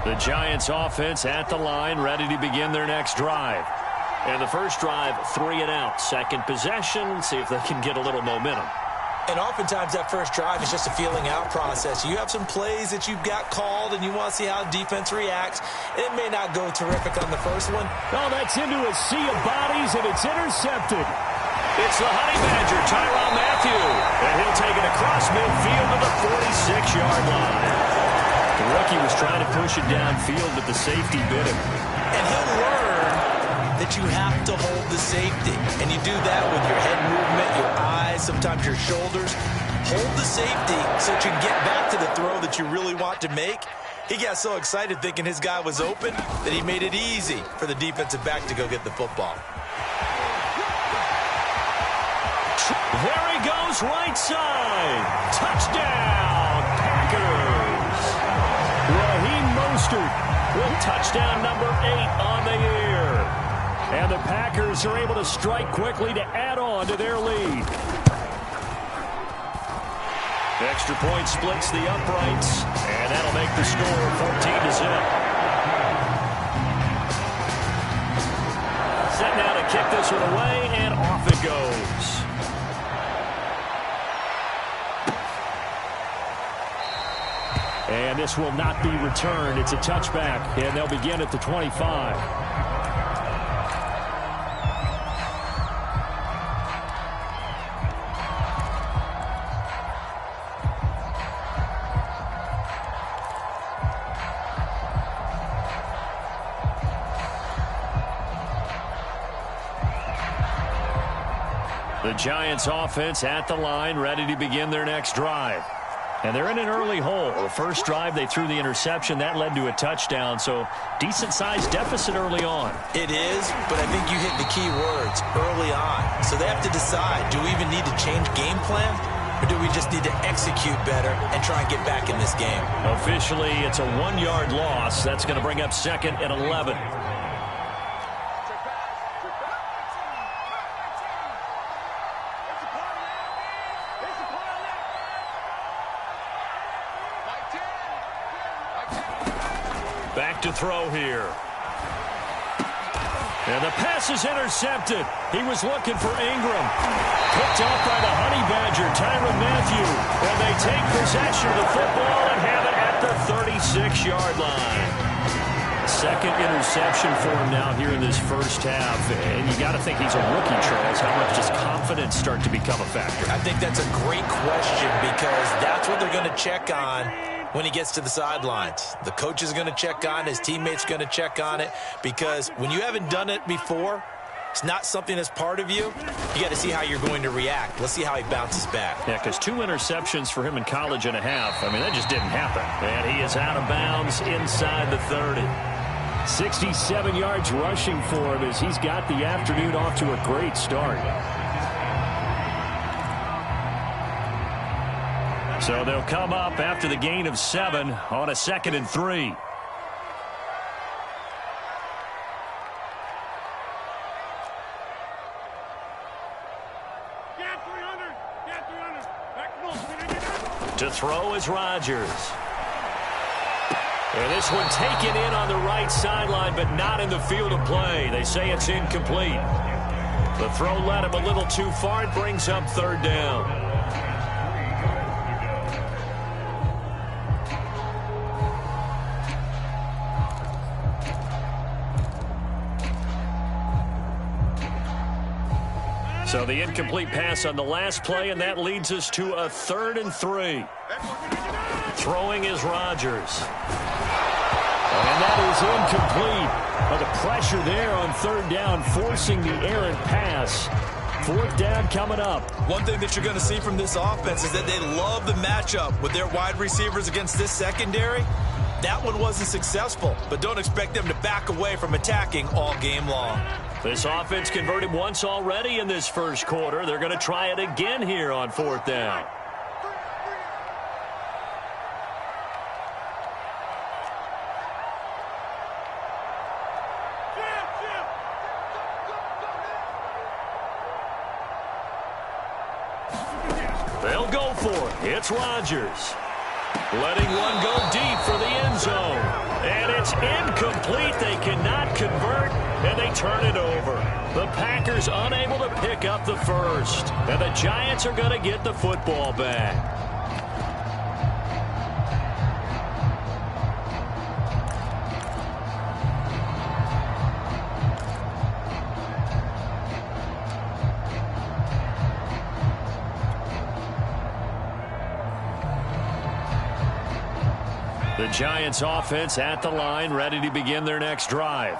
The Giants offense at the line, ready to begin their next drive. And the first drive, 3 and out. Second possession, see if they can get a little momentum. And oftentimes that first drive is just a feeling out process. You have some plays that you've got called, and you want to see how defense reacts. It may not go terrific on the first one. Oh, that's into a sea of bodies, and it's intercepted. It's the Honey Badger, Tyrann Mathieu. And he'll take it across midfield to the 46-yard line. The rookie was trying to push it downfield, but the safety bit him. And he'll learn that you have to hold the safety. And you do that with your head movement, your eyes, sometimes your shoulders. Hold the safety so that you can get back to the throw that you really want to make. He got so excited thinking his guy was open that he made it easy for the defensive back to go get the football. There he goes, right side. Touchdown, Packers. Raheem Mostert with touchdown number 8 on the year. And the Packers are able to strike quickly to add on to their lead. Extra point splits the uprights, and that'll make the score 14-0. Set now to kick this one away, and off it goes. And this will not be returned. It's a touchback, and they'll begin at the 25. The Giants offense at the line, ready to begin their next drive. And they're in an early hole. The first drive, they threw the interception. That led to a touchdown, so decent-sized deficit early on. It is, but I think you hit the key words, early on. So they have to decide, do we even need to change game plan, or do we just need to execute better and try and get back in this game? Officially, it's a 1-yard loss. That's going to bring up second and 11. Back to throw here. And the pass is intercepted. He was looking for Ingram. Picked off by the Honey Badger, Tyrann Mathieu. And they take possession of the football and have it at the 36-yard line. Second interception for him now here in this first half. And you got to think he's a rookie, Charles. How much does confidence start to become a factor? I think that's a great question because that's what they're going to check on when he gets to the sidelines. The coach is going to check on it. His teammates going to check on it. Because when you haven't done it before, it's not something that's part of you. You got to see how you're going to react. Let's see how he bounces back. Yeah, because 2 interceptions for him in college and a half. I mean, that just didn't happen. And he is out of bounds inside the 30. 67 yards rushing for him as he's got the afternoon off to a great start. So they'll come up after the gain of 7 on a 2nd and 3. To throw is Rodgers. And this one taken in on the right sideline, but not in the field of play. They say it's incomplete. The throw led him a little too far. It brings up 3rd down. So the incomplete pass on the last play, and that leads us to a 3rd and 3. Throwing is Rodgers. And that is incomplete. But the pressure there on 3rd down, forcing the errant pass. 4th down coming up. One thing that you're going to see from this offense is that they love the matchup with their wide receivers against this secondary. That one wasn't successful, but don't expect them to back away from attacking all game long. This offense converted once already in this first quarter. They're going to try it again here on 4th down. They'll go for it. It's Rodgers. Letting one go deep for the end zone. And It's incomplete. They cannot convert, and they turn it over. The Packers unable to pick up the first. And the Giants are going to get the football back. The Giants offense at the line, ready to begin their next drive.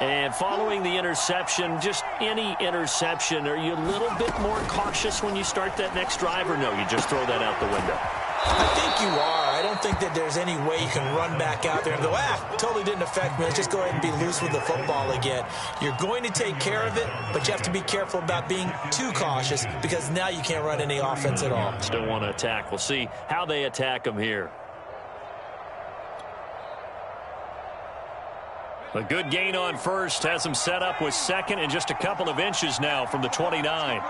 And following the interception, just any interception, are you a little bit more cautious when you start that next drive, or no, you just throw that out the window? I think you are. I don't think that there's any way you can run back out there and go, totally didn't affect me. Let's just go ahead and be loose with the football again. You're going to take care of it, but you have to be careful about being too cautious because now you can't run any offense at all. Still want to attack. We'll see how they attack them here. A good gain on first has him set up with second and just a couple of inches now from the 29.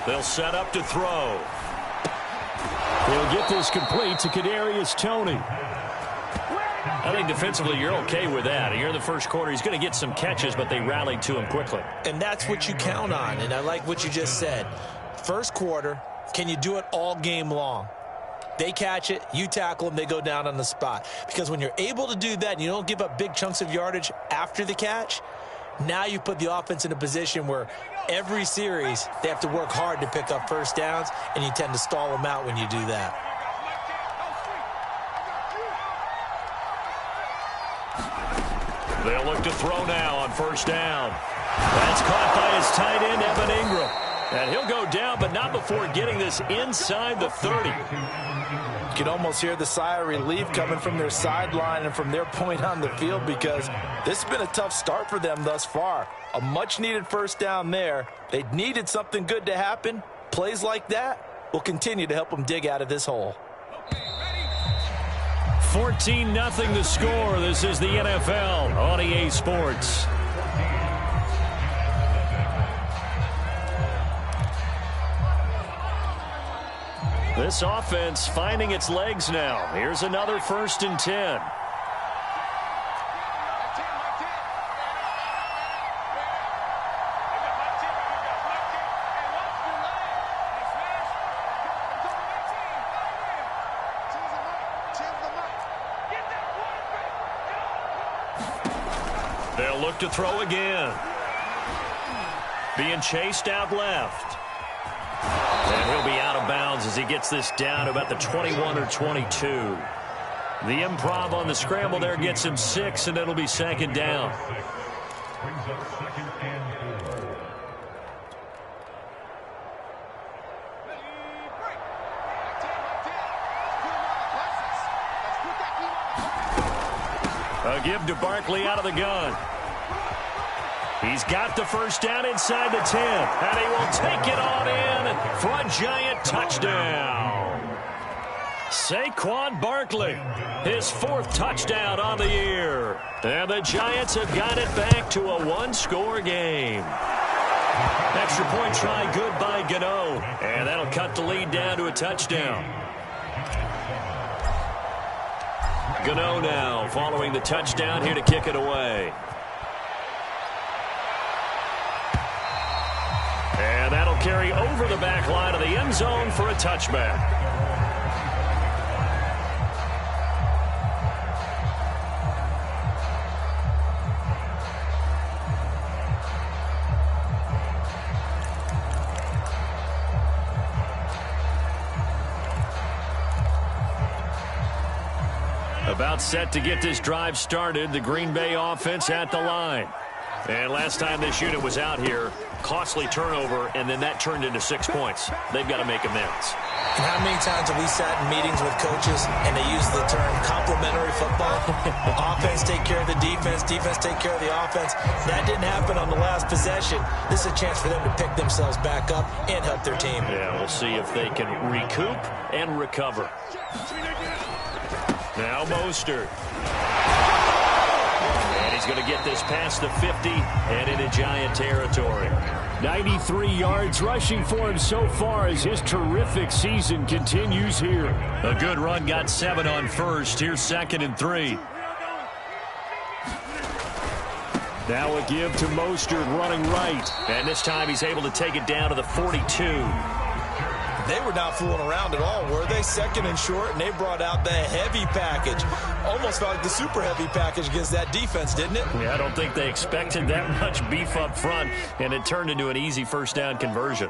They'll set up to throw. They'll get this complete to Kadarius Toney. I think defensively you're okay with that. You're in the first quarter. He's going to get some catches, but they rallied to him quickly. And that's what you count on, and I like what you just said. First quarter, can you do it all game long? They catch it, you tackle them, they go down on the spot. Because when you're able to do that and you don't give up big chunks of yardage after the catch, now you put the offense in a position where every series they have to work hard to pick up first downs, and you tend to stall them out when you do that. They'll look to throw now on first down. That's caught by his tight end, Evan Ingram. And he'll go down, but not before getting this inside the 30. You can almost hear the sigh of relief coming from their sideline and from their point on the field because this has been a tough start for them thus far. A much-needed first down there. They needed something good to happen. Plays like that will continue to help them dig out of this hole. 14-0 the score. This is the NFL on EA Sports. This offense finding its legs now. Here's another 1st and 10. They'll look to throw again. Being chased out left. And he'll be out of bounds as he gets this down to about the 21 or 22. The improv on the scramble there gets him 6, and it'll be 2nd down. A give to Barkley out of the gun. He's got the first down inside the 10, and he will take it on in for a Giant touchdown. Saquon Barkley, his 4th touchdown on the year. And the Giants have got it back to a 1-score game. Extra point try good by Gano, and that'll cut the lead down to a touchdown. Gano now following the touchdown here to kick it away. And that'll carry over the back line of the end zone for a touchback. About set to get this drive started, the Green Bay offense at the line. And last time this unit was out here, costly turnover, and then that turned into 6 points. They've got to make amends. And how many times have we sat in meetings with coaches and they use the term complementary football? Offense take care of the defense, defense take care of the offense. That didn't happen on the last possession. This is a chance for them to pick themselves back up and help their team. Yeah, we'll see if they can recoup and recover. Now Mostert. He's going to get this past the 50 and into Giant territory. 93 yards rushing for him so far as his terrific season continues here. A good run, got 7 on first. Here's 2nd and 3. Now a give to Mostert running right. And this time he's able to take it down to the 42. They were not fooling around at all, were they? 2nd and short, and they brought out the heavy package. Almost felt like the super heavy package against that defense, didn't it? Yeah, I don't think they expected that much beef up front, and it turned into an easy first down conversion.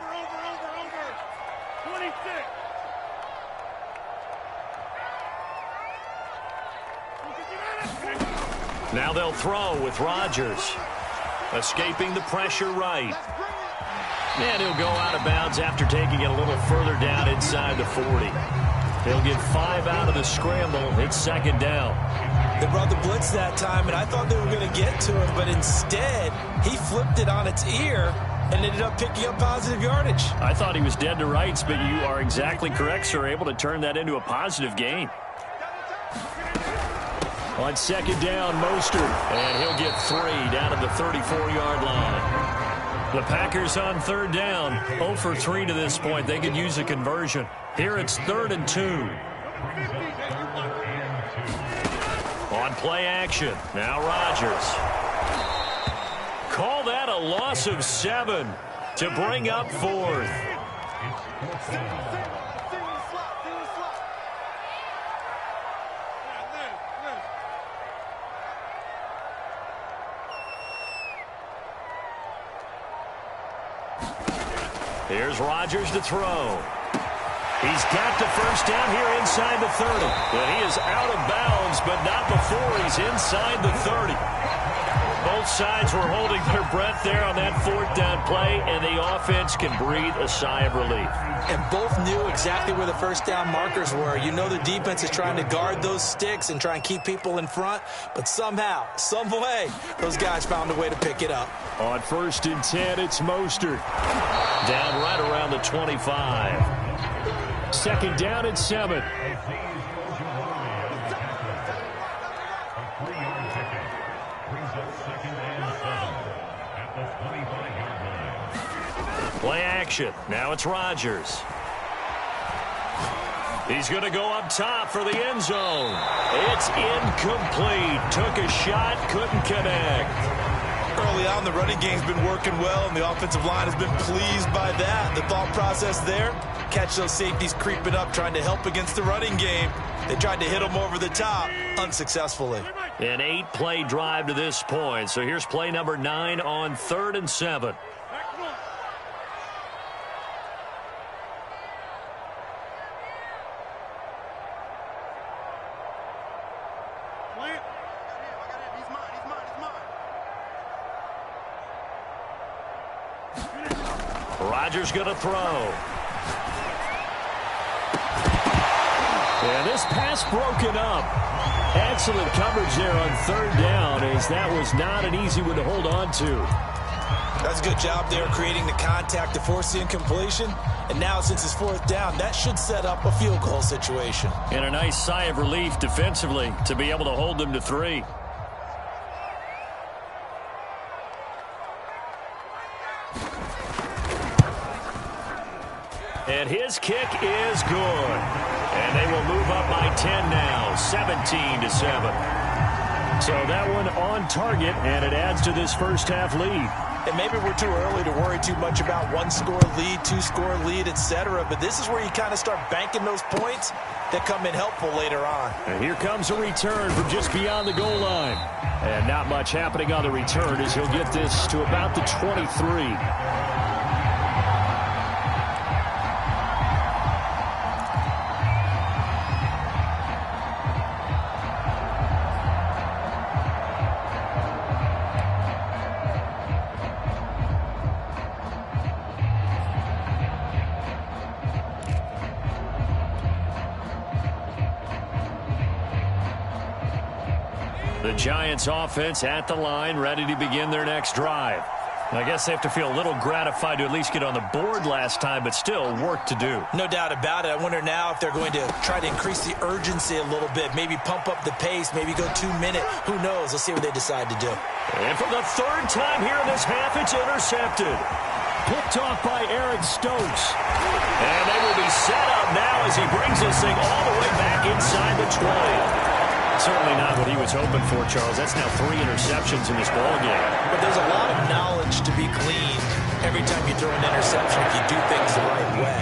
Now they'll throw with Rodgers. Escaping the pressure right. And he'll go out of bounds after taking it a little further down inside the 40. He'll get 5 out of the scramble. It's 2nd down. They brought the blitz that time, and I thought they were going to get to him, but instead, he flipped it on its ear and ended up picking up positive yardage. I thought he was dead to rights, but you are exactly correct, sir. Able to turn that into a positive gain. On 2nd down, Mostert. And he'll get 3 down at the 34-yard line. The Packers on 3rd down. 0 for 3 to this point. They could use a conversion. Here it's 3rd and 2. On play action. Now Rodgers. Call that a loss of 7 to bring up 4th. Here's Rodgers to throw. He's got the first down here inside the 30. And he is out of bounds, but not before he's inside the 30. Both sides were holding their breath there on that 4th down play, and the offense can breathe a sigh of relief. And both knew exactly where the first down markers were. You know the defense is trying to guard those sticks and try and keep people in front, but somehow, some way, those guys found a way to pick it up. On 1st and 10, it's Mostert. Down right around the 25. 2nd down and 7. Play action. Now it's Rodgers. He's going to go up top for the end zone. It's incomplete. Took a shot, couldn't connect. Early on, the running game's been working well, and the offensive line has been pleased by that. The thought process there, catch those safeties creeping up, trying to help against the running game. They tried to hit them over the top, unsuccessfully. An 8-play drive to this point. So here's play number 9 on 3rd and 7. Rodgers going to throw. And this pass broken up. Excellent coverage there on 3rd down, as that was not an easy one to hold on to. That's a good job there creating the contact to force the incompletion. And now since it's 4th down, that should set up a field goal situation. And a nice sigh of relief defensively to be able to hold them to 3. And his kick is good. And they will move up by 10 now, 17-7. So that one on target, and it adds to this first half lead. And maybe we're too early to worry too much about 1-score lead, 2-score lead, etc. But this is where you kind of start banking those points that come in helpful later on. And here comes a return from just beyond the goal line. And not much happening on the return as he'll get this to about the 23. The Giants offense at the line, ready to begin their next drive. I guess they have to feel a little gratified to at least get on the board last time, but still work to do. No doubt about it. I wonder now if they're going to try to increase the urgency a little bit, maybe pump up the pace, maybe go 2-minute. Who knows? Let's see what they decide to do. And for the third time here in this half, it's intercepted. Picked off by Eric Stokes. And they will be set up now as he brings this thing all the way back inside the 20. Certainly not what he was hoping for, Charles. That's now 3 interceptions in this ballgame. But there's a lot of knowledge to be gleaned every time you throw an interception if you do things the right way.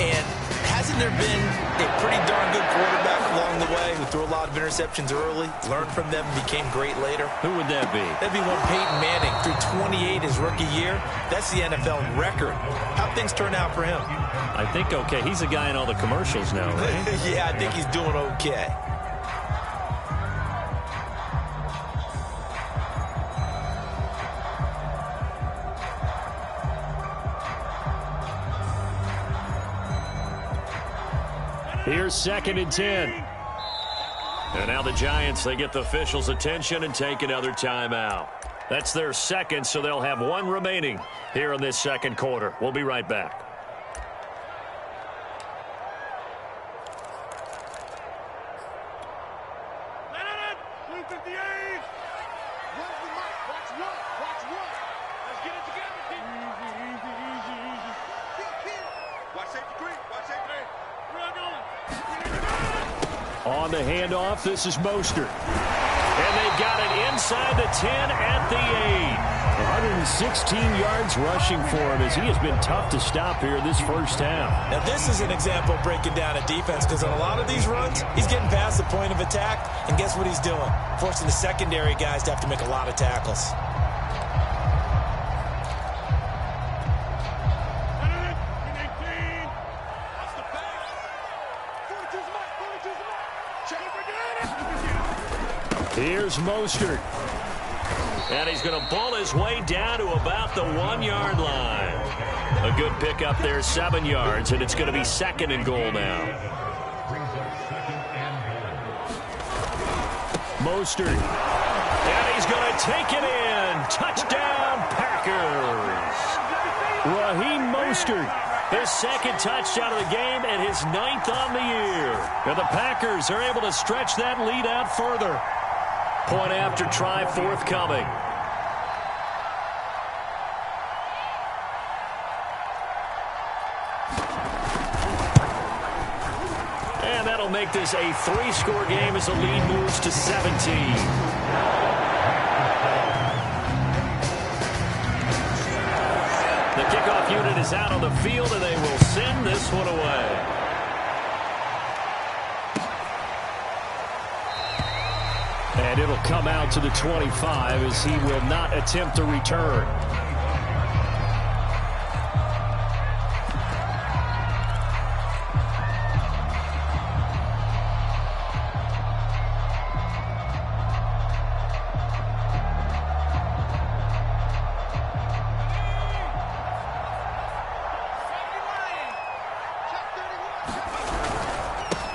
And hasn't there been a pretty darn good quarterback along the way who threw a lot of interceptions early, learned from them, and became great later? Who would that be? That'd be one Peyton Manning. Threw 28 his rookie year. That's the NFL record. How'd things turn out for him? I think okay. He's a guy in all the commercials now, right? Yeah, I think he's doing okay. Here's 2nd and 10. And now the Giants, they get the officials' attention and take another timeout. That's their second, so they'll have 1 remaining here in this second quarter. We'll be right back. On the handoff, this is Mostert. And they've got it inside the 10 at the 8. 116 yards rushing for him as he has been tough to stop here this first half. Now this is an example of breaking down a defense because on a lot of these runs, he's getting past the point of attack, and guess what he's doing? Forcing the secondary guys to have to make a lot of tackles. Here's Mostert. And he's going to pull his way down to about the 1-yard line. A good pickup there, 7 yards, and it's going to be 2nd and goal now. Mostert. And he's going to take it in. Touchdown, Packers. Raheem Mostert. His 2nd touchdown of the game and his 9th on the year. And the Packers are able to stretch that lead out further. Point after try forthcoming. And that'll make this a 3-score game as the lead moves to 17. The kickoff unit is out on the field, and they will send this one away. And it'll come out to the 25 as he will not attempt a return.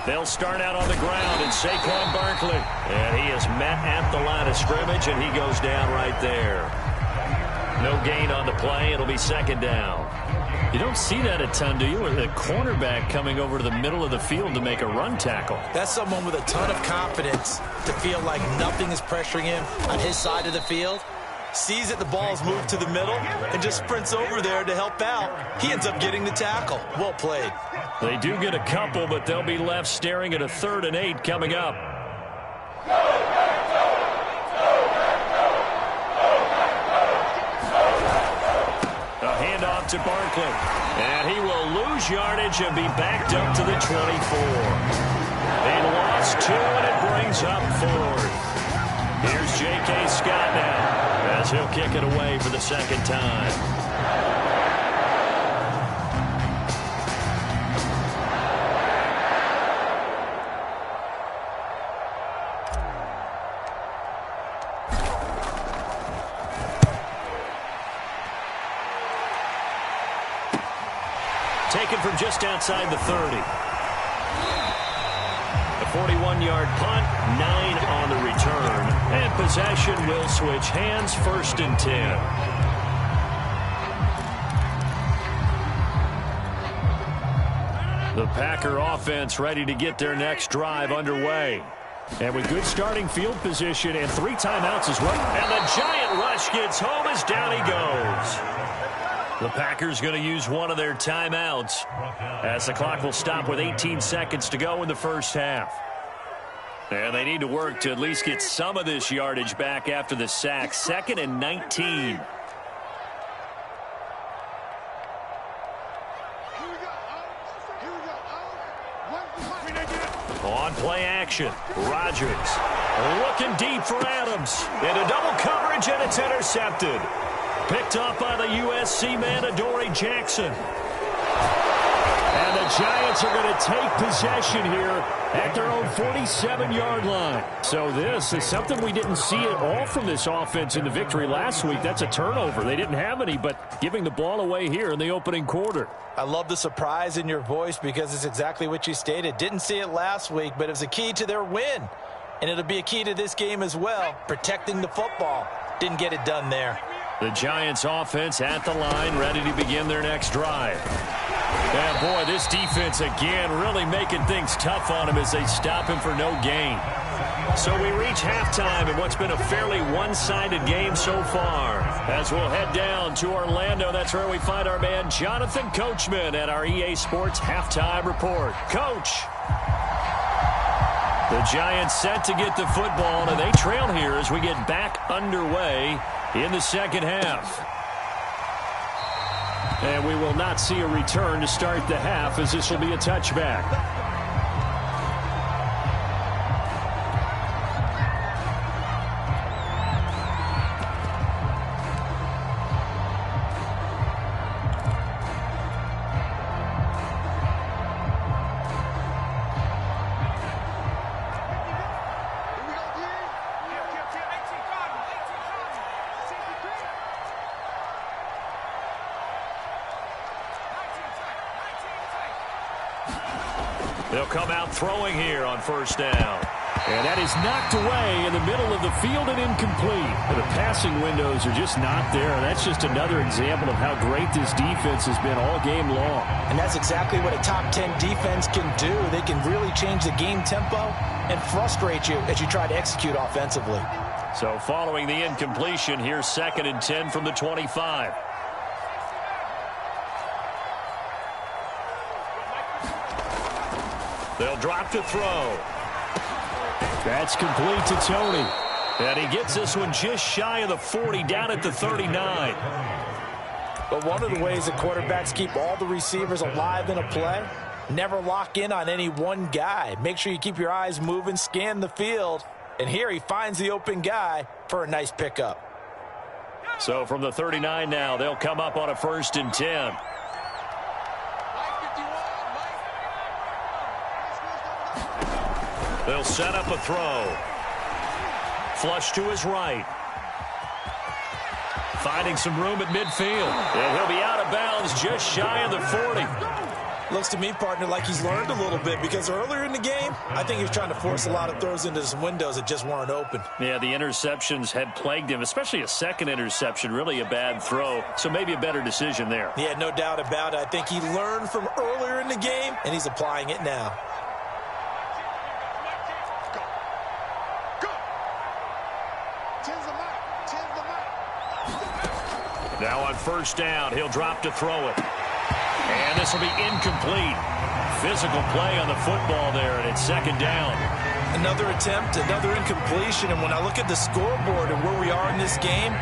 They'll start out on the ground, and Saquon Barkley. And he is met at the line of scrimmage, and he goes down right there. No gain on the play. It'll be 2nd down. You don't see that a ton, do you? With a cornerback coming over to the middle of the field to make a run tackle. That's someone with a ton of confidence to feel like nothing is pressuring him on his side of the field. Sees that the ball's moved to the middle and just sprints over there to help out. He ends up getting the tackle. Well played. They do get a couple, but they'll be left staring at a 3rd and 8 coming up. A handoff to Barkley. And he will lose yardage and be backed up to the 24. They lost 2, and it brings up 4th. Here's J.K. Scott now as he'll kick it away for the 2nd time. Taken from just outside the 30. A 41-yard punt, 9 on the return. And possession will switch hands, 1st and 10. The Packer offense ready to get their next drive underway. And with good starting field position and 3 timeouts as well. And the giant rush gets home as down he goes. The Packers going to use one of their timeouts as the clock will stop with 18 seconds to go in the first half. And they need to work to at least get some of this yardage back after the sack. 2nd and 19. On play action, Rodgers looking deep for Adams. Into double coverage, and it's intercepted. Picked off by the USC man, Adoree Jackson. And the Giants are going to take possession here at their own 47-yard line. So this is something we didn't see at all from this offense in the victory last week. That's a turnover. They didn't have any, but giving the ball away here in the opening quarter. I love the surprise in your voice because it's exactly what you stated. Didn't see it last week, but it was a key to their win. And it'll be a key to this game as well, protecting the football. Didn't get it done there. The Giants offense at the line, ready to begin their next drive. And boy, this defense again really making things tough on him as they stop him for no gain. So we reach halftime in what's been a fairly one-sided game so far. As we'll head down to Orlando, that's where we find our man Jonathan Coachman at our EA Sports Halftime Report. Coach! The Giants set to get the football, and they trail here as we get back underway in the second half. And we will not see a return to start the half, as this will be a touchback. They'll come out throwing here on first down. And that is knocked away in the middle of the field and incomplete. The passing windows are just not there. That's just another example of how great this defense has been all game long. And that's exactly what a top 10 defense can do. They can really change the game tempo and frustrate you as you try to execute offensively. So following the incompletion, here's 2nd and 10 from the 25. They'll drop to throw. That's complete to Tony. And he gets this one just shy of the 40, down at the 39. But one of the ways that quarterbacks keep all the receivers alive in a play, never lock in on any one guy. Make sure you keep your eyes moving, scan the field. And here he finds the open guy for a nice pickup. So from the 39 now, they'll come up on a 1st and 10. They'll set up a throw. Flush to his right. Finding some room at midfield. And he'll be out of bounds just shy of the 40. Looks to me, partner, like he's learned a little bit because earlier in the game, I think he was trying to force a lot of throws into some windows that just weren't open. Yeah, the interceptions had plagued him, especially a second interception, really a bad throw. So maybe a better decision there. Yeah, no doubt about it. I think he learned from earlier in the game, and he's applying it now. Now on first down, he'll drop to throw it. And this will be incomplete. Physical play on the football there, and it's 2nd down. Another attempt, another incompletion, and when I look at the scoreboard and where we are in this game,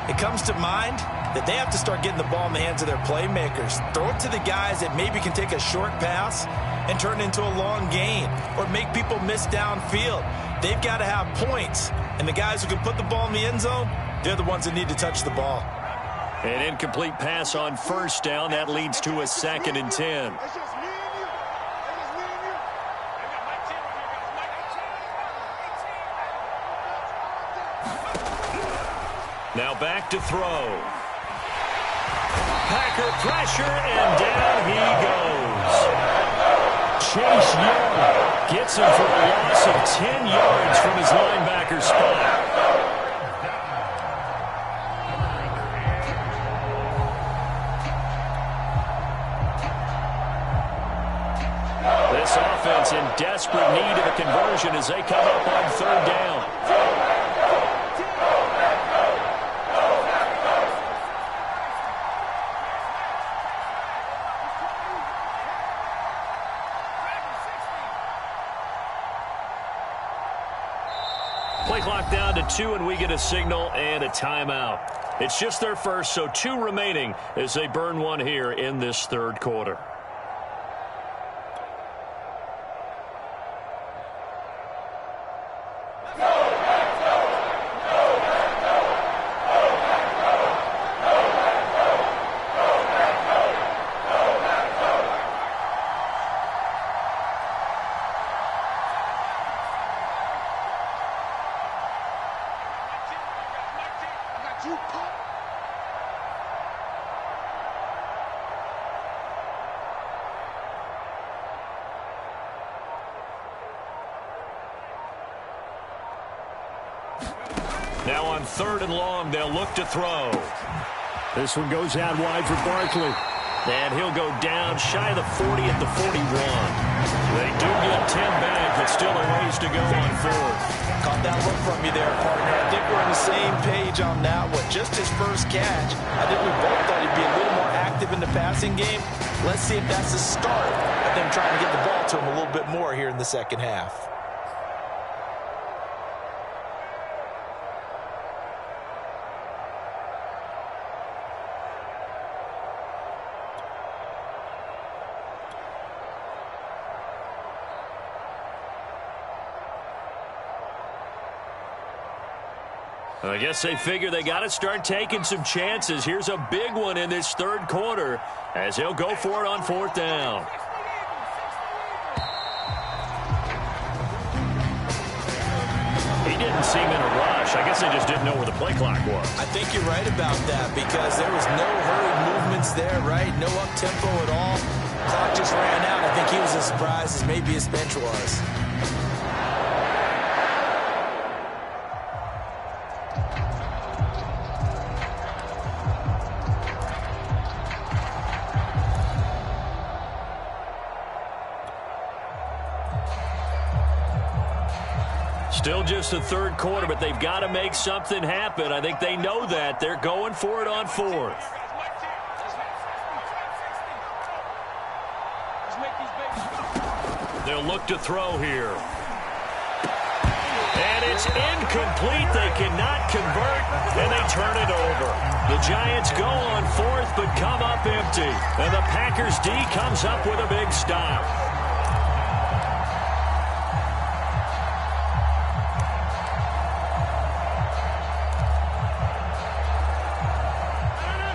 it comes to mind that they have to start getting the ball in the hands of their playmakers. Throw it to the guys that maybe can take a short pass and turn it into a long gain or make people miss downfield. They've got to have points, and the guys who can put the ball in the end zone, they're the ones that need to touch the ball. An incomplete pass on first down. That leads to a 2nd and 10. Now back to throw. Packer pressure, and down he goes. Chase Young gets him for a loss of 10 yards from his linebacker spot. as they come up on third down. Play clock down to 2, and we get a signal and a timeout. It's just their first, so 2 remaining as they burn one here in this third quarter. Now on third and long, they'll look to throw. This one goes out wide for Barkley. And he'll go down shy of the 40 at the 41. They do get 10 back, but still a ways to go on fourth. Caught that look from you there, partner. I think we're on the same page on that one. Just his first catch. I think we both thought he'd be a little more active in the passing game. Let's see if that's the start of them trying to get the ball to him a little bit more here in the second half. I guess they figure they got to start taking some chances. Here's a big one in this third quarter as they'll go for it on fourth down. He didn't seem in a rush. I guess they just didn't know where the play clock was. I think you're right about that because there was no hurried movements there, right? No up-tempo at all. Clock just ran out. I think he was as surprised as maybe his bench was. Still just the third quarter, but they've got to make something happen. I think they know that. They're going for it on fourth. They'll look to throw here. And it's incomplete. They cannot convert, and they turn it over. The Giants go on fourth, but come up empty. And the Packers D comes up with a big stop.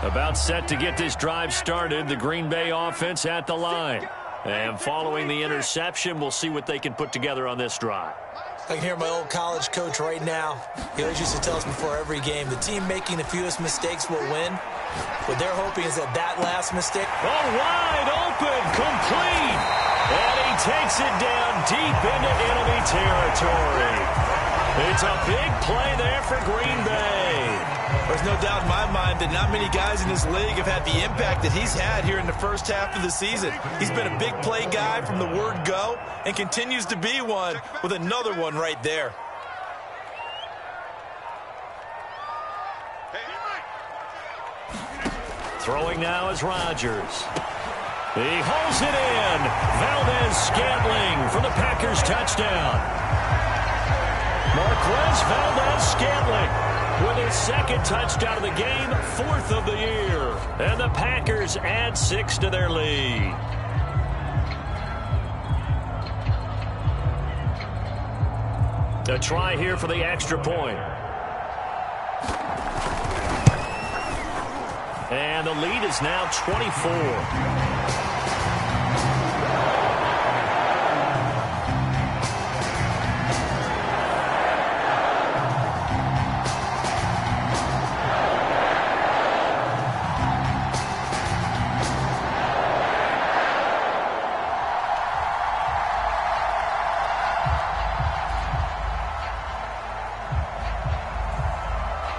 About set to get this drive started, the Green Bay offense at the line. And following the interception, we'll see what they can put together on this drive. I can hear my old college coach right now. He always used to tell us before every game, the team making the fewest mistakes will win. What they're hoping is that last mistake. Oh, wide open, complete. And he takes it down deep into enemy territory. It's a big play there for Green Bay. There's no doubt in my mind that not many guys in this league have had the impact that he's had here in the first half of the season. He's been a big play guy from the word go and continues to be one with another one right there. Throwing now is Rodgers. He holds it in. Valdez-Scantling for the Packers touchdown. Marquez Valdez-Scantling with his second touchdown of the game, fourth of the year. And the Packers add 6 to their lead. A try here for the extra point. And the lead is now 24.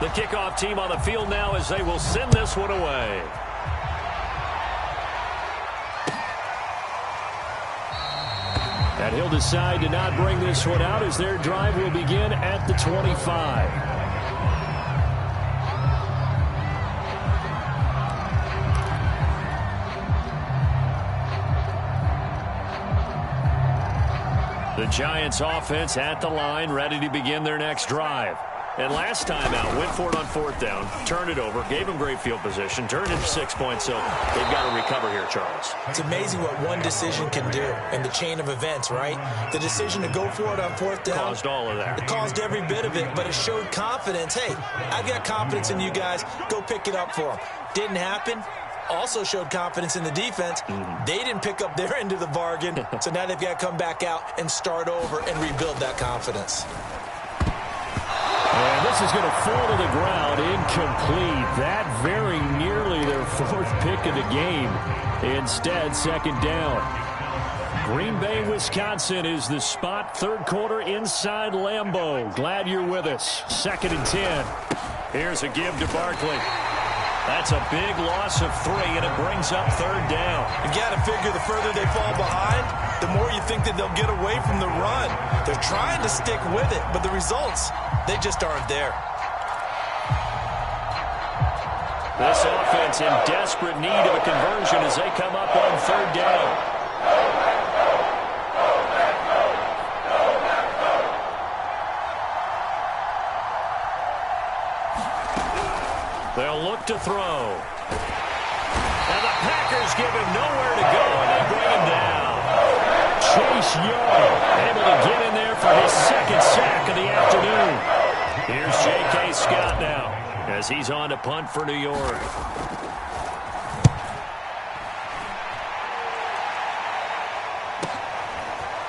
The kickoff team on the field now as they will send this one away. And he'll decide to not bring this one out as their drive will begin at the 25. The Giants offense at the line, ready to begin their next drive. And last time out, went for it on fourth down, turned it over, gave them great field position, turned it 6 points, so they've got to recover here, Charles. It's amazing what one decision can do in the chain of events, right? The decision to go for it on fourth down. Caused all of that. It caused every bit of it, but it showed confidence. Hey, I've got confidence in you guys. Go pick it up for them. Didn't happen. Also showed confidence in the defense. They didn't pick up their end of the bargain, so now they've got to come back out and start over and rebuild that confidence. And this is going to fall to the ground, incomplete. That very nearly their fourth pick of the game. Instead, second down. Green Bay, Wisconsin is the spot. Third quarter inside Lambeau. Glad you're with us. 2nd and 10. Here's a give to Barkley. That's a big loss of 3, and it brings up third down. You got to figure the further they fall behind, the more you think that they'll get away from the run. They're trying to stick with it, but the results, they just aren't there. This offense in desperate need of a conversion as they come up on third down. They'll look to throw. And the Packers give him nowhere to go, and they bring him down. Chase Young able to get in there for his second sack of the afternoon. Here's J.K. Scott now as he's on to punt for New York.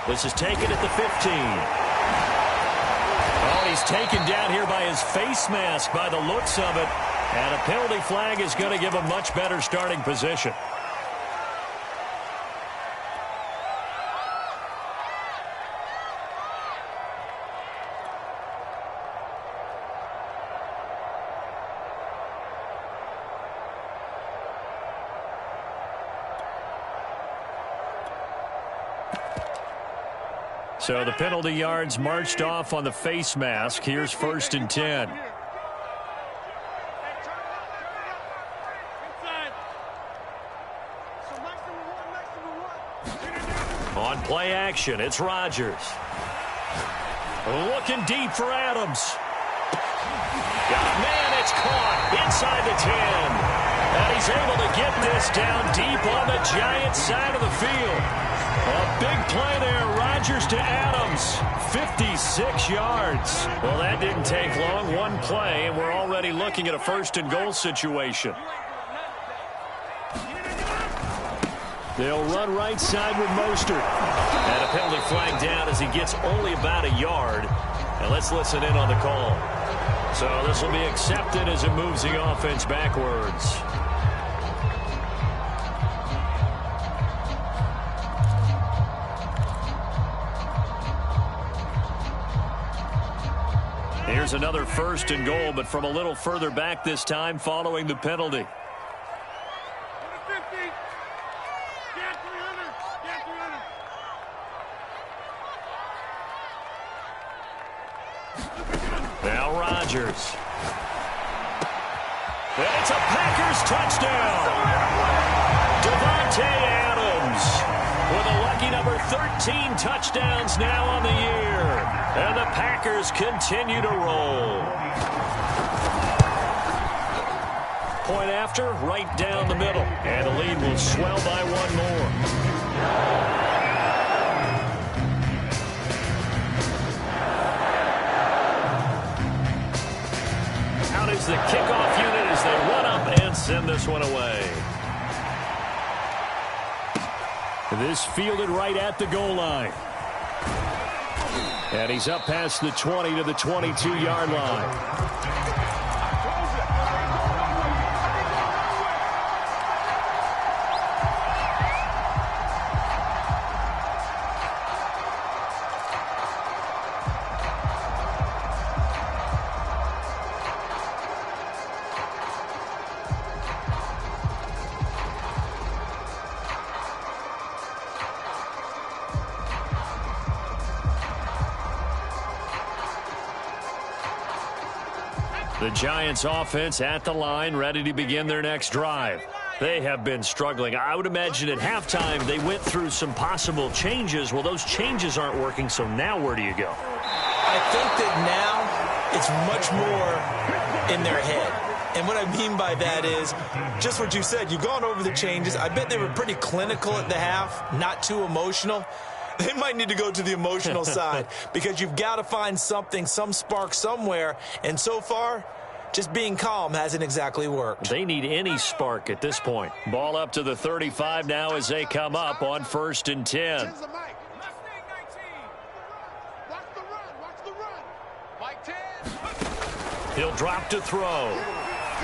This is taken at the 15. Oh, he's taken down here by his face mask by the looks of it. And a penalty flag is going to give a much better starting position. So the penalty yards marched off on the face mask. Here's 1st and 10. On play action, it's Rodgers. Looking deep for Adams. Man, it's caught inside the 10. And he's able to get this down deep on the Giants side of the field. A big play there, Rodgers to Adams. 56 yards. Well, that didn't take long. One play, and we're already looking at a 1st and goal situation. They'll run right side with Mostert. And a penalty flag down as he gets only about a yard. And let's listen in on the call. So this will be accepted as it moves the offense backwards. Here's another 1st and goal, but from a little further back this time following the penalty. Now Rodgers. And it's a Packers touchdown. Devontae Adams with a lucky number 13 touchdowns now on the year. And the Packers continue to roll. Point after, right down the middle. And the lead will swell by one more. The kickoff unit as they run up and send this one away. This fielded right at the goal line. And he's up past the 20 to the 22-yard line. The Giants offense at the line, ready to begin their next drive. They have been struggling. I would imagine at halftime they went through some possible changes. Well, those changes aren't working, so now where do you go? I think that now it's much more in their head. And what I mean by that is just what you said. You've gone over the changes. I bet they were pretty clinical at the half, not too emotional. They might need to go to the emotional side because you've got to find something, some spark somewhere. And so far, just being calm hasn't exactly worked. They need any spark at this point. Ball up to the 35 now as they come up on 1st and 10. He'll drop to throw.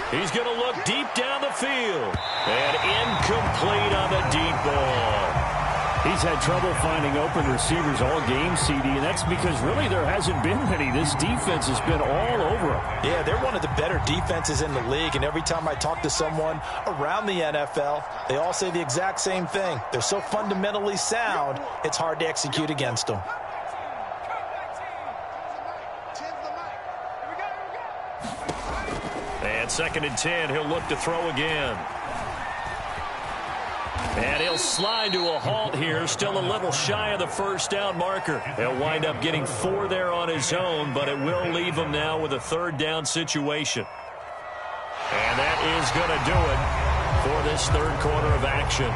He's going to look deep down the field. And incomplete on the deep ball. He's had trouble finding open receivers all game, CD, and that's because really there hasn't been many. This defense has been all over him. Yeah, they're one of the better defenses in the league, and every time I talk to someone around the NFL, they all say the exact same thing. They're so fundamentally sound, it's hard to execute against them. And 2nd and 10, he'll look to throw again. And he'll slide to a halt here, still a little shy of the 1st down marker. He'll wind up getting 4 there on his own, but it will leave him now with a 3rd down situation. And that is going to do it for this 3rd quarter of action.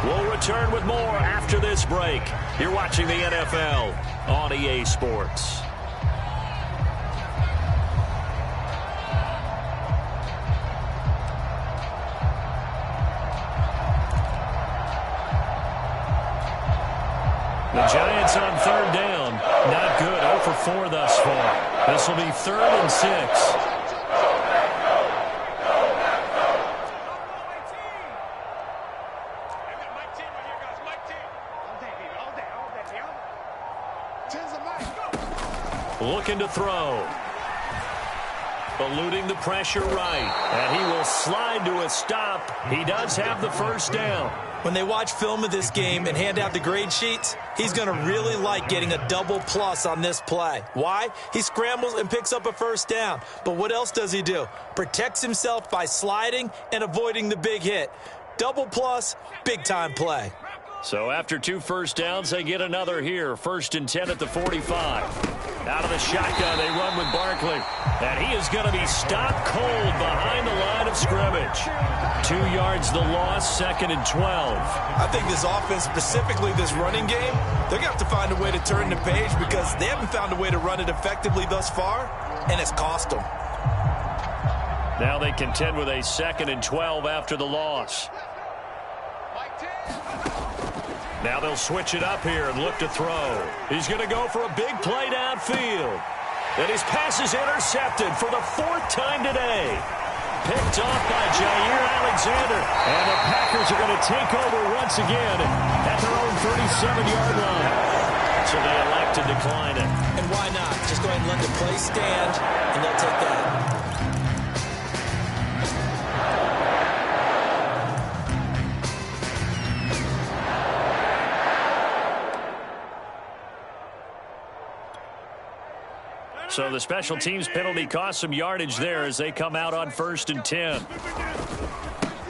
We'll return with more after this break. You're watching the NFL on EA Sports. The Giants on 3rd down. Not good. 0 for 4 thus far. This will be 3rd and 6. Looking to throw. Eluding the pressure right. And he will slide to a stop. He does have the 1st down. When they watch film of this game and hand out the grade sheets, he's going to really like getting a double plus on this play. Why? He scrambles and picks up a 1st down. But what else does he do? Protects himself by sliding and avoiding the big hit. Double plus, big-time play. So after 2 first downs, they get another here. 1st and 10 at the 45. Out of the shotgun, they run with Barkley. And he is going to be stopped cold behind the line of scrimmage. 2 yards the loss, 2nd and 12. I think this offense, specifically this running game, they're going to have to find a way to turn the page because they haven't found a way to run it effectively thus far, and it's cost them. Now they contend with a 2nd and 12 after the loss. Now they'll switch it up here and look to throw. He's going to go for a big play downfield. And his pass is intercepted for the 4th time today. Picked off by Jair Alexander. And the Packers are going to take over once again at their own 37-yard line. So they elect to decline it. And why not? Just go ahead and let the play stand, and they'll take that. So the special teams penalty cost some yardage there as they come out on 1st and 10.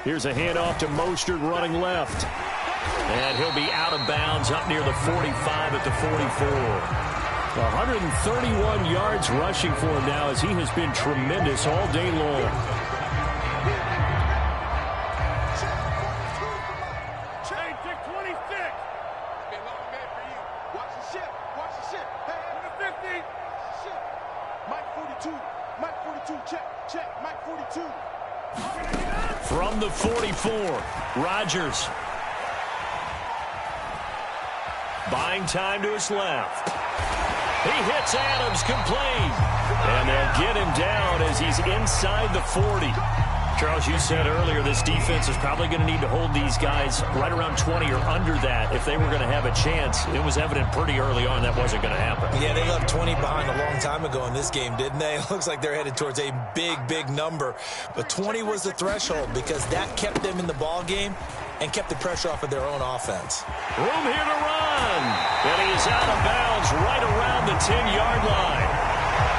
Here's a handoff to Mostert running left. And he'll be out of bounds up near the 45 at the 44. 131 yards rushing for him now as he has been tremendous all day long. From the 44, Rodgers. Buying time to his left. He hits Adams complete. And they'll get him down as he's inside the 40. Charles, you said earlier this defense is probably going to need to hold these guys right around 20 or under that if they were going to have a chance. It was evident pretty early on that wasn't going to happen. Yeah, they left 20 behind a long time ago in this game, didn't they? It looks like they're headed towards a big, big number. But 20 was the threshold because that kept them in the ball game and kept the pressure off of their own offense. Room here to run. And he is out of bounds right around the 10-yard line.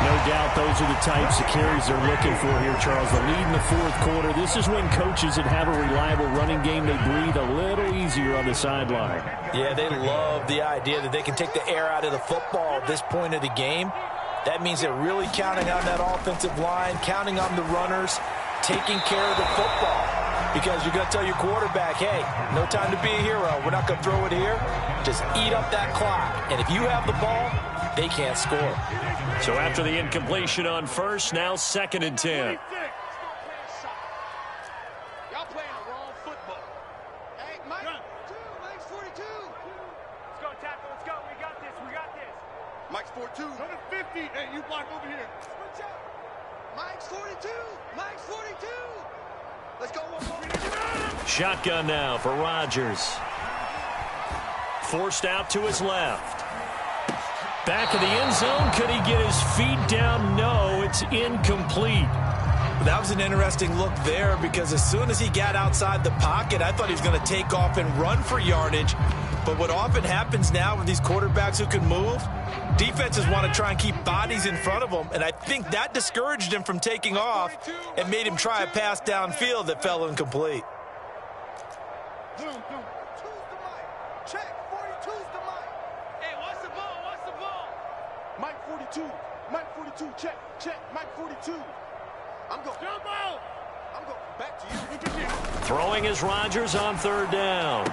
No doubt those are the types of carries they're looking for here, Charles. The lead in the fourth quarter. This is when coaches that have a reliable running game, they breathe a little easier on the sideline. Yeah, they love the idea that they can take the air out of the football at this point of the game. That means they're really counting on that offensive line, counting on the runners, taking care of the football. Because you're going to tell your quarterback, hey, no time to be a hero. We're not going to throw it here. Just eat up that clock. And if you have the ball, they can't score. So after the incompletion on first, now 2nd and 10. Y'all playing the wrong football. Hey, Mike, Mike's 42. Let's go, tackle. Let's go. We got this. We got this. Mike's 42. Go to 50. Hey, you block over here. Switch up. Mike's 42. Mike's 42. Let's go one more. Shotgun now for Rodgers. Forced out to his left. Back in the end zone. Could he get his feet down? No, it's incomplete. That was an interesting look there because as soon as he got outside the pocket, I thought he was going to take off and run for yardage. But what often happens now with these quarterbacks who can move, defenses want to try and keep bodies in front of them, and I think that discouraged him from taking off and made him try a pass downfield that fell incomplete. Boom, boom. 2's the Mike. Check. 42's the Mike. Hey, what's the ball? What's the ball? Mike 42. Mike 42. Check. Check. Mike 42. I'm going. Jump out. I'm going. Back to you. Throwing is Rodgers on 3rd down.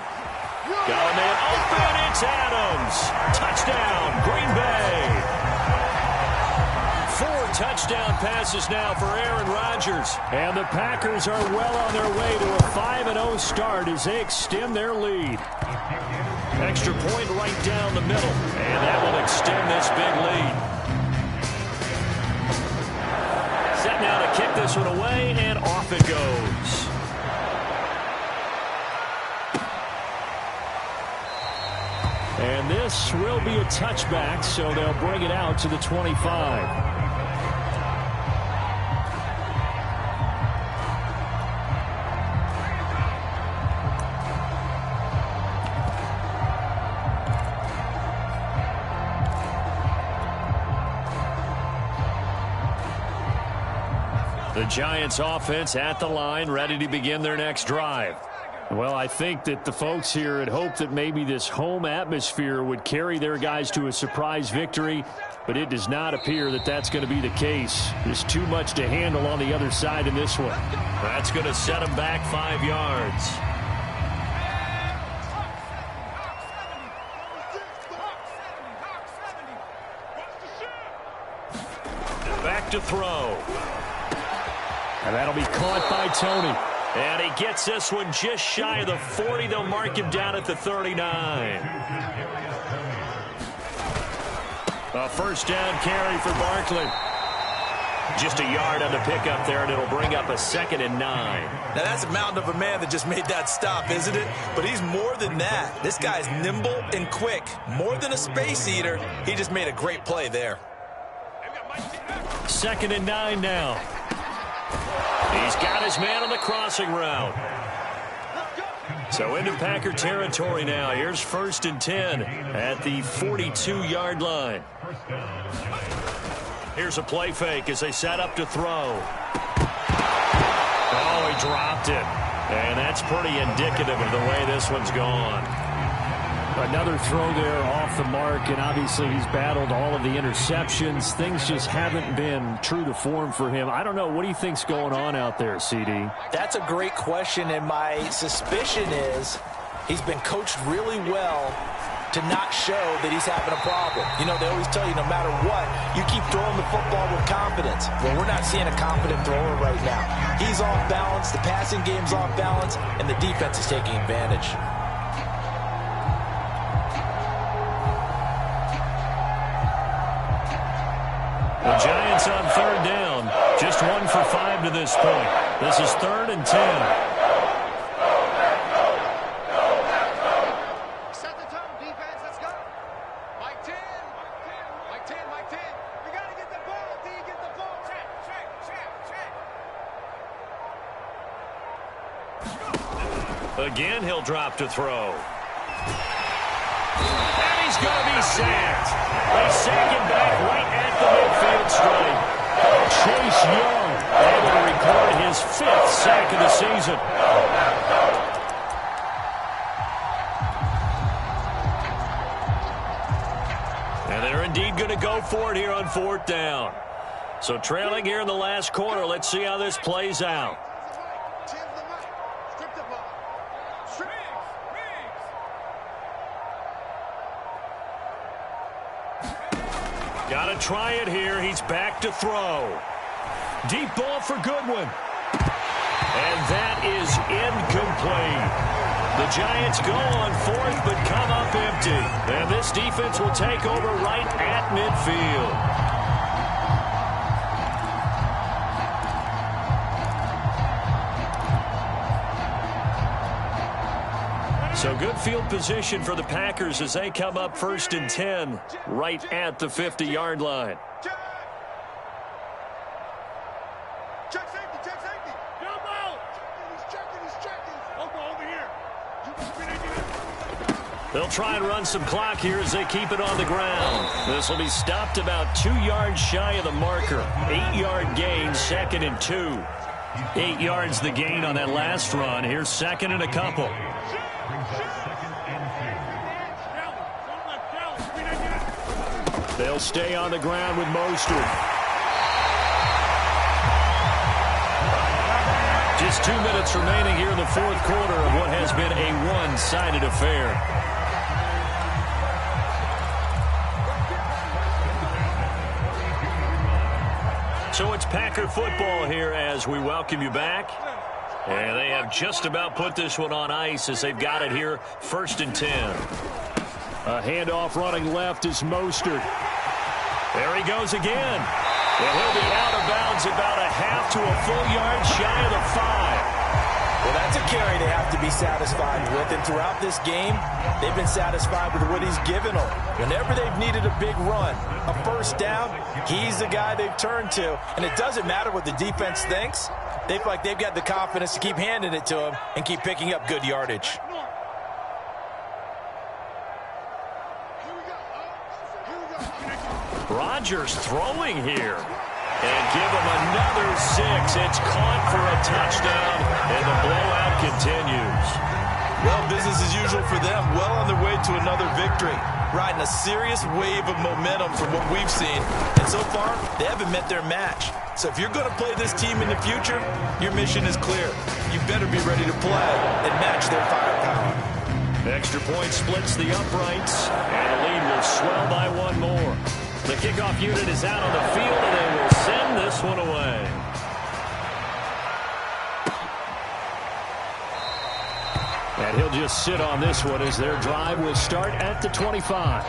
Got a man open. It's Adams. Touchdown, Green Bay. 4 touchdown passes now for Aaron Rodgers. And the Packers are well on their way to a 5-0 start as they extend their lead. Extra point right down the middle. And that will extend this big lead. Set now to kick this one away, and off it goes. And this will be a touchback, so they'll bring it out to the 25. The Giants offense at the line, ready to begin their next drive. Well, I think that the folks here had hoped that maybe this home atmosphere would carry their guys to a surprise victory, but it does not appear that that's going to be the case. There's too much to handle on the other side in this one. That's going to set them back 5 yards. Back to throw. And that'll be caught by Tony. And he gets this one just shy of the 40. They'll mark him down at the 39. A first down carry for Barkley. Just a yard on the pickup there, and it'll bring up a 2nd and 9. Now, that's a mountain of a man that just made that stop, isn't it? But he's more than that. This guy's nimble and quick. More than a space eater. He just made a great play there. 2nd and 9 now. He's got his man on the crossing route. So into Packer territory now. Here's 1st and 10 at the 42-yard line. Here's a play fake as they set up to throw. Oh, he dropped it. And that's pretty indicative of the way this one's gone. Another throw there off the mark, and obviously he's battled all of the interceptions. Things just haven't been true to form for him. I don't know. What do you think's going on out there, CD? That's a great question, and my suspicion is he's been coached really well to not show that he's having a problem. You know, they always tell you no matter what, you keep throwing the football with confidence. Well, we're not seeing a confident thrower right now. He's off balance, the passing game's off balance, and the defense is taking advantage. The Giants on 3rd down. Just 1 for 5 to this point. This is 3rd and 10. Set the tone, defense. Let's go. Mike 10. Mike 10. Mike 10. We got to get the ball. Do you get the ball? Check, check, check, check. Again, he'll drop to throw. And he's going to be sacked. They sack him back right at the midfield stripe. season. And they're indeed going to go for it here on 4th down. So trailing here in the last quarter. Let's see how this plays out. Got to try it here. He's back to throw. Deep ball for Goodwin. And that is incomplete. The Giants go on 4th but come up empty. And this defense will take over right at midfield. So good field position for the Packers as they come up 1st and 10 right at the 50-yard line. Check safety, check safety. Jump out. He's checking. Over here. They'll try and run some clock here as they keep it on the ground. This will be stopped about 2 yards shy of the marker. 8-yard gain, 2nd and 2. 8 yards the gain on that last run. Here's 2nd and a couple. They'll stay on the ground with Mostert. Just 2 minutes remaining here in the 4th quarter of what has been a one-sided affair. So it's Packer football here as we welcome you back. And they have just about put this one on ice as they've got it here, 1st and 10. A handoff running left is Mostert. There he goes again. And he'll be out of bounds about a half to a full yard shy of the 5. Well, that's a carry they have to be satisfied with. And throughout this game, they've been satisfied with what he's given them. Whenever they've needed a big run, a 1st down, he's the guy they've turned to. And it doesn't matter what the defense thinks. They feel like they've got the confidence to keep handing it to him and keep picking up good yardage. Rodgers throwing here. And give him another 6. It's caught for a touchdown, and the blowout continues. Well, business as usual for them. Well on their way to another victory. Riding a serious wave of momentum from what we've seen. And so far, they haven't met their match. So if you're going to play this team in the future, your mission is clear. You better be ready to play and match their firepower. Extra point splits the uprights, and the lead will swell by 1 more. The kickoff unit is out on the field, and they will send this one away. And he'll just sit on this one as their drive will start at the 25.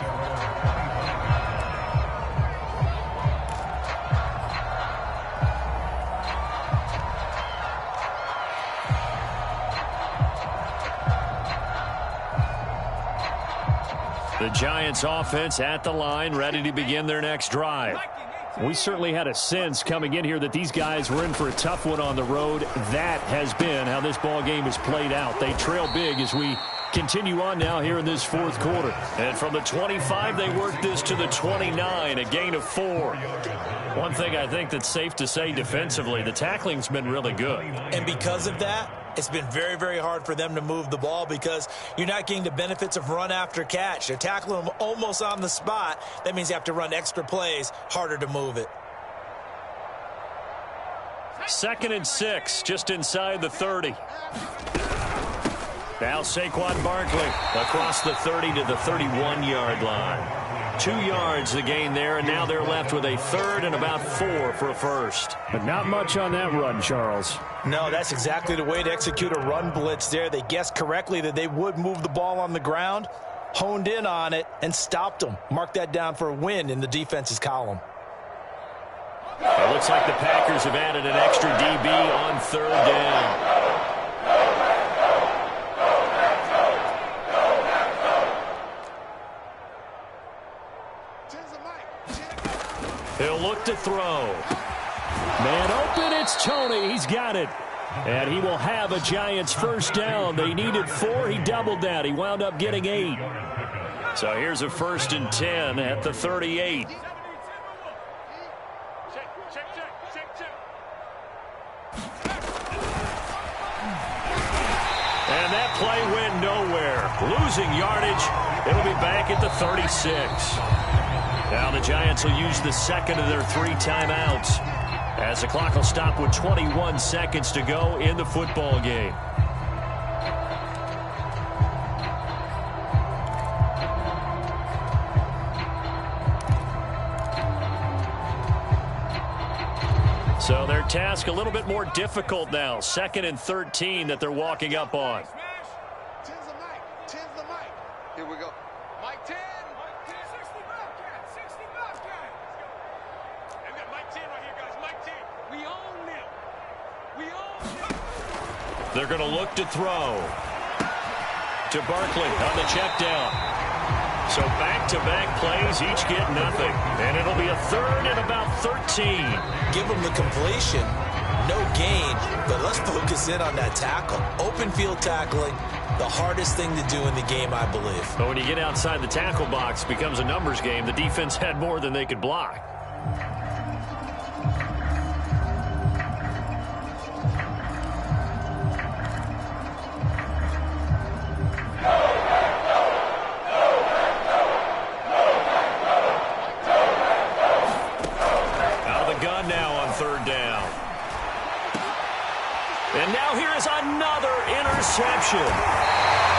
The Giants offense at the line, ready to begin their next drive. We certainly had a sense coming in here that these guys were in for a tough one on the road. That has been how this ball game has played out. They trail big as we continue on now here in this 4th quarter. And from the 25, they work this to the 29, a gain of 4. One thing I think that's safe to say defensively, the tackling's been really good. And because of that, it's been very, very hard for them to move the ball because you're not getting the benefits of run after catch. They're tackling them almost on the spot. That means you have to run extra plays, harder to move it. 2nd and 6, just inside the 30. Now Saquon Barkley across the 30 to the 31-yard line. 2 yards the gain there, and now they're left with a 3rd and about 4 for a 1st. But not much on that run, Charles. No, that's exactly the way to execute a run blitz there. They guessed correctly that they would move the ball on the ground, honed in on it, and stopped them. Mark that down for a win in the defense's column. It looks like the Packers have added an extra DB on 3rd down. He'll look to throw. Man open, it's Tony. He's got it. And he will have a Giants 1st down. They needed 4. He doubled that. He wound up getting 8. So here's a 1st and 10 at the 38. play went nowhere. Losing yardage. It'll be back at the 36. Now the Giants will use the second of their 3 timeouts, as the clock will stop with 21 seconds to go in the football game. So their task a little bit more difficult now. 2nd and 13 that they're walking up on. 10's the mic. 10's the mic. Here we go. Mike 10. Mike 10. 60 Bobcat. 60 Bobcat. Let's go. We got Mike 10 right here, guys. Mike 10. We own them. We own them. They're going to look to throw to Barkley on the check down. So back-to-back plays, each get nothing. And it'll be a 3rd and about 13. Give them the completion, no gain, but let's focus in on that tackle. Open field tackling, the hardest thing to do in the game, I believe. But when you get outside the tackle box, it becomes a numbers game. The defense had more than they could block. Interception.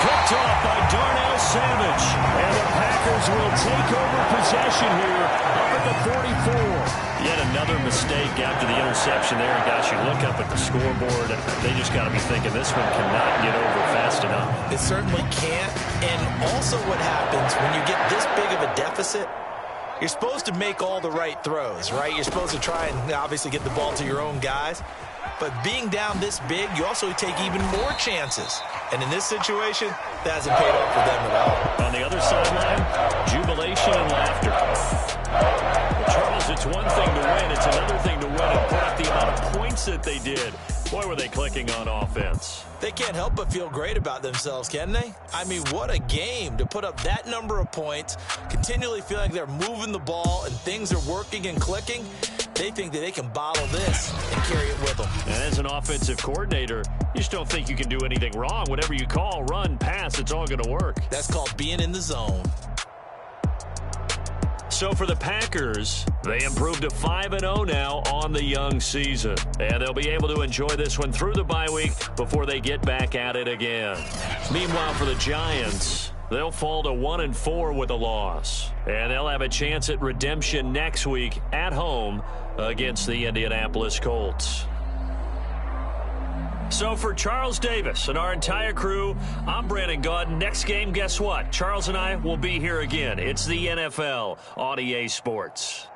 Picked off by Darnell Savage. And the Packers will take over possession here up at the 44. Yet another mistake after the interception there. And gosh, you look up at the scoreboard, and they just got to be thinking this one cannot get over fast enough. It certainly can't. And also what happens when you get this big of a deficit, you're supposed to make all the right throws, right? You're supposed to try and obviously get the ball to your own guys. But being down this big, you also take even more chances. And in this situation, that hasn't paid off for them at all. On the other sideline, jubilation and laughter. Charles, it's one thing to win. It's another thing to win and put up the amount of points that they did. Boy, were they clicking on offense. They can't help but feel great about themselves, can they? I mean, what a game to put up that number of points, continually feeling like they're moving the ball and things are working and clicking. They think that they can bottle this and carry it with them. And as an offensive coordinator, you just don't think you can do anything wrong. Whatever you call, run, pass, it's all going to work. That's called being in the zone. So for the Packers, they improved to 5-0 now on the young season. And they'll be able to enjoy this one through the bye week before they get back at it again. Meanwhile, for the Giants, they'll fall to 1-4 with a loss. And they'll have a chance at redemption next week at home against the Indianapolis Colts. So for Charles Davis and our entire crew, I'm Brandon Gaudin. Next game, guess what? Charles and I will be here again. It's the NFL on EA Sports.